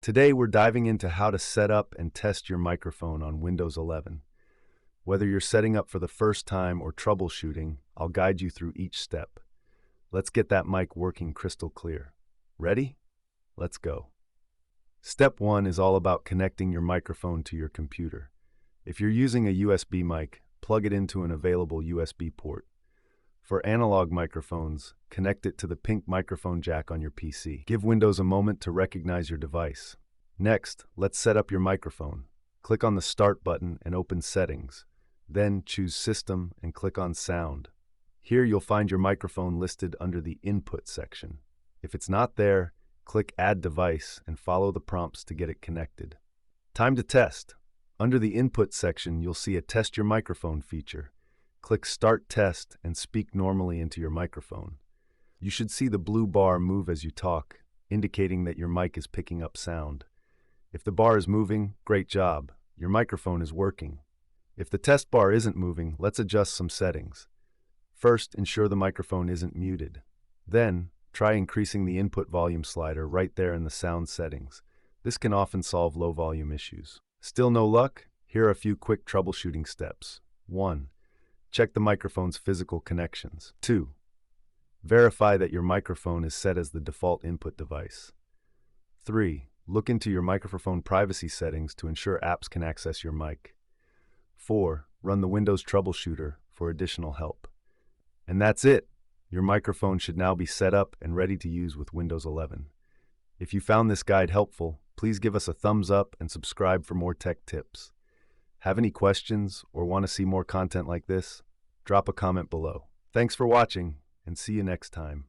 Today, we're diving into how to set up and test your microphone on Windows 11. Whether you're setting up for the first time or troubleshooting, I'll guide you through each step. Let's get that mic working crystal clear. Ready? Let's go. Step 1 is all about connecting your microphone to your computer. If you're using a USB mic, plug it into an available USB port. For analog microphones, connect it to the pink microphone jack on your PC. Give Windows a moment to recognize your device. Next, let's set up your microphone. Click on the Start button and open Settings. Then choose System and click on Sound. Here you'll find your microphone listed under the Input section. If it's not there, click Add Device and follow the prompts to get it connected. Time to test. Under the Input section, you'll see a Test Your Microphone feature. Click Start Test and speak normally into your microphone. You should see the blue bar move as you talk, indicating that your mic is picking up sound. If the bar is moving, great job. Your microphone is working. If the test bar isn't moving, let's adjust some settings. First, ensure the microphone isn't muted. Then, try increasing the input volume slider right there in the sound settings. This can often solve low volume issues. Still no luck? Here are a few quick troubleshooting steps. 1. Check the microphone's physical connections. 2. Verify that your microphone is set as the default input device. 3. Look into your microphone privacy settings to ensure apps can access your mic. 4. Run the Windows Troubleshooter for additional help. And that's it! Your microphone should now be set up and ready to use with Windows 11. If you found this guide helpful, please give us a thumbs up and subscribe for more tech tips. Have any questions or want to see more content like this? Drop a comment below. Thanks for watching, and see you next time.